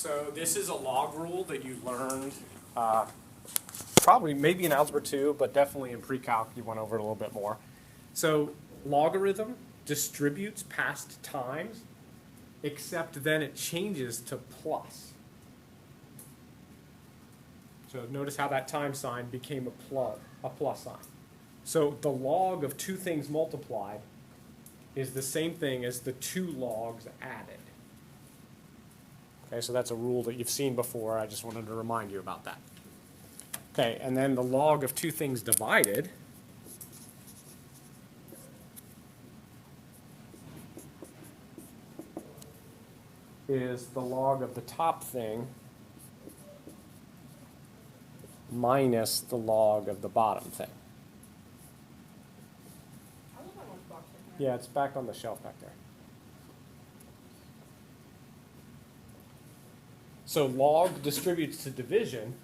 So this is a log rule that you learned probably maybe in Algebra 2, but definitely in pre-calc you went over it a little bit more. So logarithm distributes past times, except then it changes to plus. So notice how that time sign became a plus sign. So the log of two things multiplied is the same thing as the two logs added. Okay, so that's a rule that you've seen before. I just wanted to remind you about that. Okay, and then the log of two things divided is the log of the top thing minus the log of the bottom thing. Yeah, it's back on the shelf back there. So log distributes to division,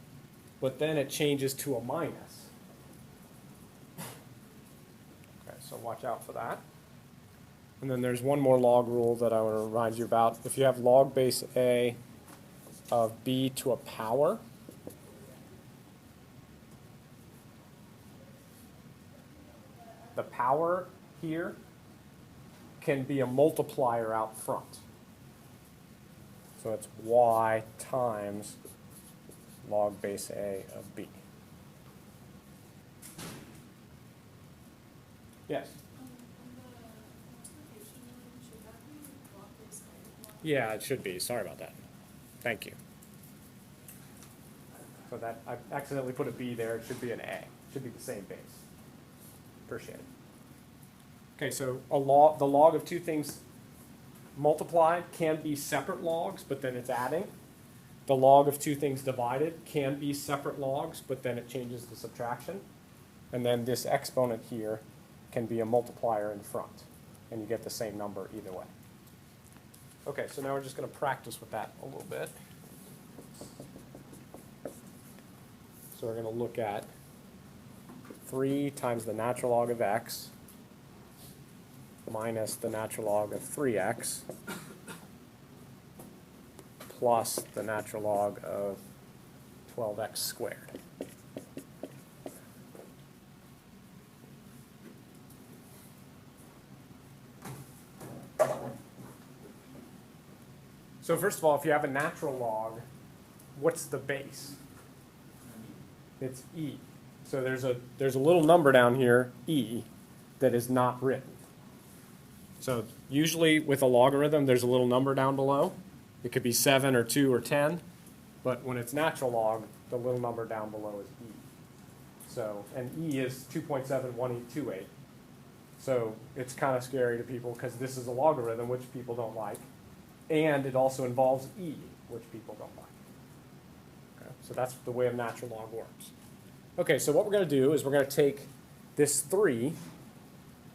but then it changes to a minus. Okay, so watch out for that. And then there's one more log rule that I want to remind you about. If you have log base A of b to a power, the power here can be a multiplier out front. So it's y times log base A of b. Yes? Yeah, it should be. Sorry about that. Thank you. So that I accidentally put a b there. It should be an a. It should be the same base. Appreciate it. Okay, so the log of two things multiplied can be separate logs, but then it's adding. The log of two things divided can be separate logs, but then it changes to subtraction. And then this exponent here can be a multiplier in front, and you get the same number either way. Okay, so now we're just going to practice with that a little bit. So we're going to look at 3 times the natural log of x minus the natural log of 3x plus the natural log of 12x squared. So first of all, if you have a natural log, what's the base? It's e. So there's a little number down here, e, that is not written. So usually with a logarithm, there's a little number down below. It could be 7 or 2 or 10, but when it's natural log, the little number down below is e. So, and e is 2.71828. So it's kind of scary to people because this is a logarithm, which people don't like, and it also involves e, which people don't like. Okay, so that's the way a natural log works. Okay, so what we're going to do is we're going to take this 3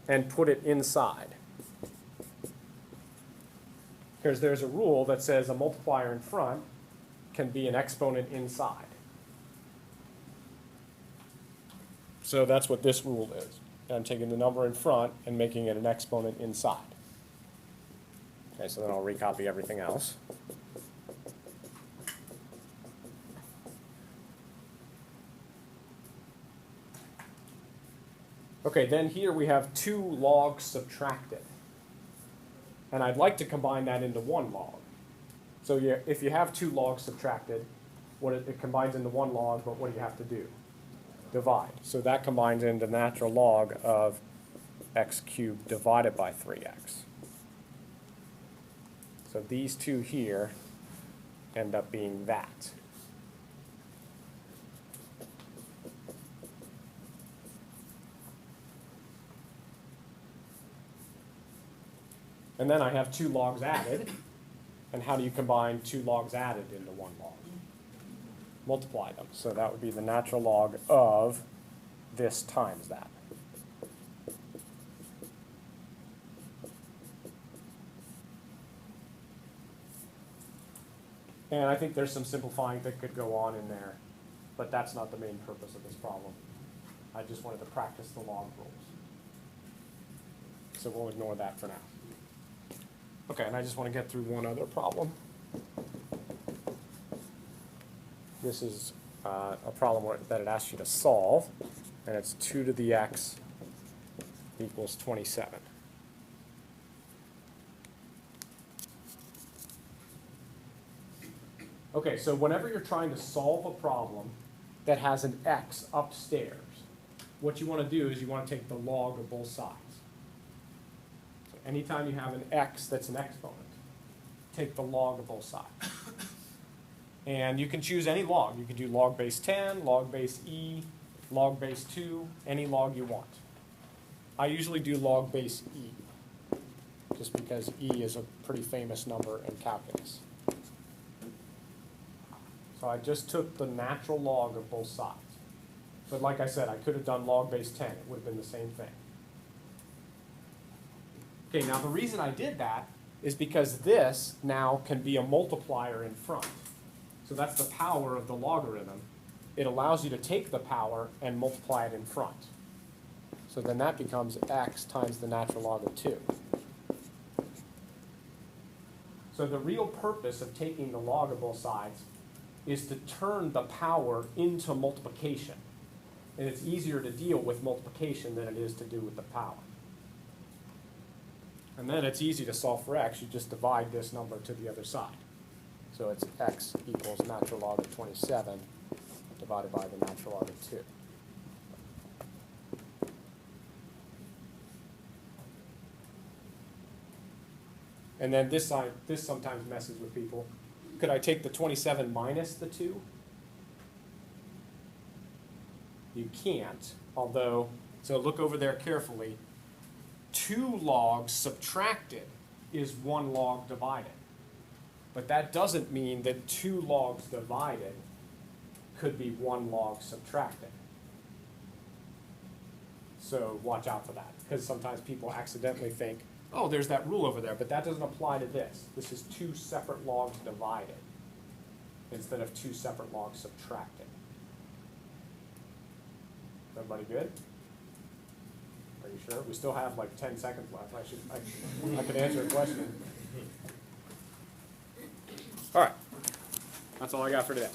and put it inside. Because there's a rule that says a multiplier in front can be an exponent inside. So that's what this rule is. I'm taking the number in front and making it an exponent inside. Okay, so then I'll recopy everything else. Okay, then here we have 2 logs subtracted. And I'd like to combine that into 1 log. So if you have 2 logs subtracted, it combines into 1 log, but what do you have to do? Divide. So that combines into the natural log of x cubed divided by 3x. So these 2 here end up being that. And then I have 2 logs added. And how do you combine 2 logs added into 1 log? Multiply them. So that would be the natural log of this times that. And I think there's some simplifying that could go on in there, but that's not the main purpose of this problem. I just wanted to practice the log rules. So we'll ignore that for now. Okay, and I just want to get through one other problem. this is a problem that it asks you to solve, and it's 2 to the x equals 27. Okay, so whenever you're trying to solve a problem that has an x upstairs, what you want to do is you want to take the log of both sides. So anytime you have an x that's an exponent, take the log of both sides. And you can choose any log. You can do log base 10, log base e, log base 2, any log you want. I usually do log base e, just because e is a pretty famous number in calculus. So I just took the natural log of both sides. But like I said, I could have done log base 10. It would have been the same thing. Okay, now the reason I did that is because this now can be a multiplier in front. So that's the power of the logarithm. It allows you to take the power and multiply it in front. So then that becomes x times the natural log of 2. So the real purpose of taking the log of both sides is to turn the power into multiplication. And it's easier to deal with multiplication than it is to do with the power. And then it's easy to solve for x. You just divide this number to the other side. So it's x equals natural log of 27 divided by the natural log of 2. And then this side, this sometimes messes with people. Could I take the 27 minus the 2? You can't, although, so look over there carefully. 2 logs subtracted is 1 log divided. But that doesn't mean that 2 logs divided could be 1 log subtracted. So watch out for that, because sometimes people accidentally think, oh, there's that rule over there, but that doesn't apply to this. This is 2 separate logs divided instead of 2 separate logs subtracted. Everybody good? Are you sure? We still have like 10 seconds left. I could answer a question. All right. That's all I got for today.